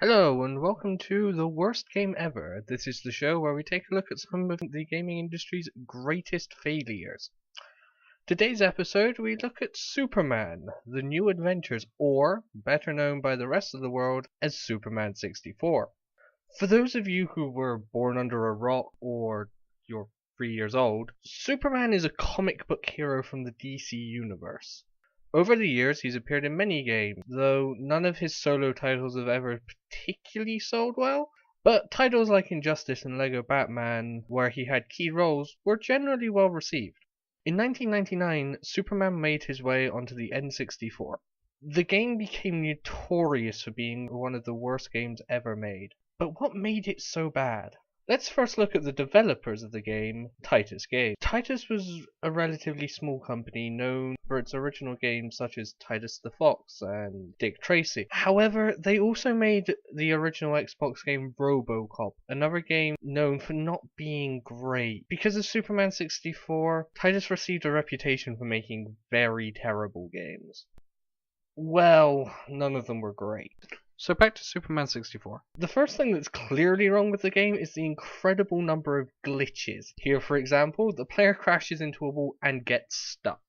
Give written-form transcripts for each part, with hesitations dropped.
Hello and welcome to The Worst Game Ever. This is the show where we take a look at some of the gaming industry's greatest failures. Today's episode we look at Superman, The New Adventures, or better known by the rest of the world as Superman 64. For those of you who were born under a rock or you're 3 years old, Superman is a comic book hero from the DC universe. Over the years, he's appeared in many games, though none of his solo titles have ever particularly sold well. But titles like Injustice and Lego Batman, where he had key roles, were generally well received. In 1999, Superman made his way onto the N64. The game became notorious for being one of the worst games ever made. But what made it so bad? Let's first look at the developers of the game, Titus Games. Titus was a relatively small company known for its original games such as Titus the Fox and Dick Tracy. However, they also made the original Xbox game RoboCop, another game known for not being great. Because of Superman 64, Titus received a reputation for making very terrible games. Well, none of them were great. So back to Superman 64. The first thing that's clearly wrong with the game is the incredible number of glitches. Here, for example, the player crashes into a wall and gets stuck.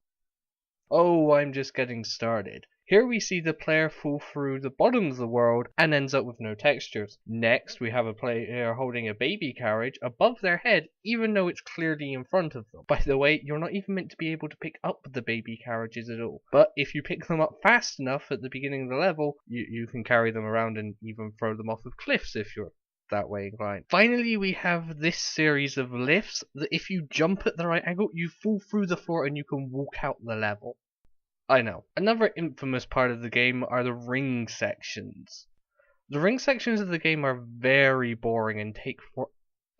Oh, I'm just getting started. Here we see the player fall through the bottom of the world and ends up with no textures. Next, we have a player holding a baby carriage above their head even though it's clearly in front of them. By the way, you're not even meant to be able to pick up the baby carriages at all. But if you pick them up fast enough at the beginning of the level, you can carry them around and even throw them off of cliffs if you're that way inclined. Finally, we have this series of lifts that if you jump at the right angle, you fall through the floor and you can walk out the level. I know. Another infamous part of the game are the ring sections. The ring sections of the game are very boring and take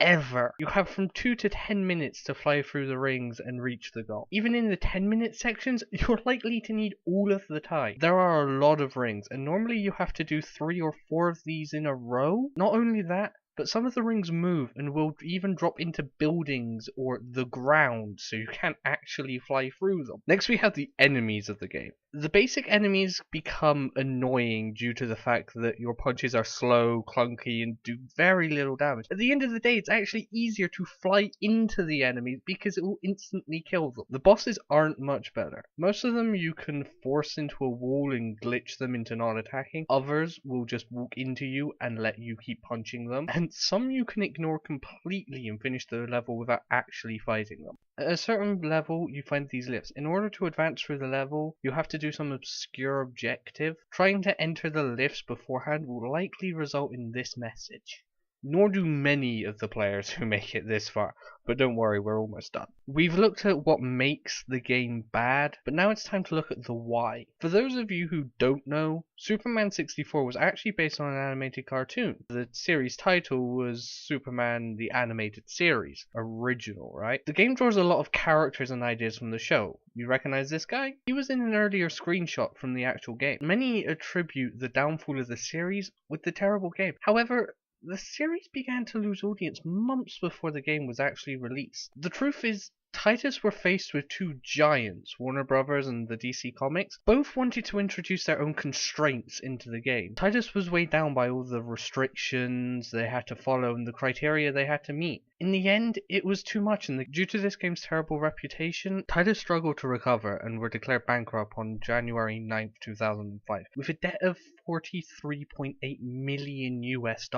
forever. You have from 2 to 10 minutes to fly through the rings and reach the goal. Even in the 10-minute sections, you're likely to need all of the time. There are a lot of rings, and normally you have to do 3 or 4 of these in a row. Not only that, but some of the rings move and will even drop into buildings or the ground, so you can't actually fly through them. Next we have the enemies of the game. The basic enemies become annoying due to the fact that your punches are slow, clunky, and do very little damage. At the end of the day, it's actually easier to fly into the enemies because it will instantly kill them. The bosses aren't much better. Most of them you can force into a wall and glitch them into not attacking. Others will just walk into you and let you keep punching them. And some you can ignore completely and finish the level without actually fighting them. At a certain level, you find these lifts. In order to advance through the level, you have to do some obscure objective. Trying to enter the lifts beforehand will likely result in this message. Nor do many of the players who make it this far, but don't worry, we're almost done. We've looked at what makes the game bad, but now it's time to look at the why. For those of you who don't know, Superman 64 was actually based on an animated cartoon. The series title was Superman the Animated Series, original, right? The game draws a lot of characters and ideas from the show. You recognize this guy? He was in an earlier screenshot from the actual game. Many attribute the downfall of the series with the terrible game. However, the series began to lose audience months before the game was actually released. The truth is, Titus were faced with two giants, Warner Brothers and the DC Comics. Both wanted to introduce their own constraints into the game. Titus was weighed down by all the restrictions they had to follow and the criteria they had to meet. In the end, it was too much, and due to this game's terrible reputation, Titus struggled to recover and were declared bankrupt on January 9th, 2005, with a debt of $43.8 million US.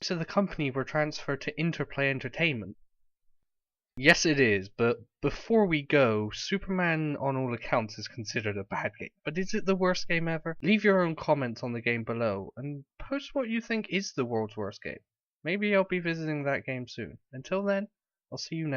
So the company were transferred to Interplay Entertainment. Yes, it is, but before we go, Superman on all accounts is considered a bad game. But is it the worst game ever? Leave your own comments on the game below, and post what you think is the world's worst game. Maybe I'll be visiting that game soon. Until then, I'll see you next time.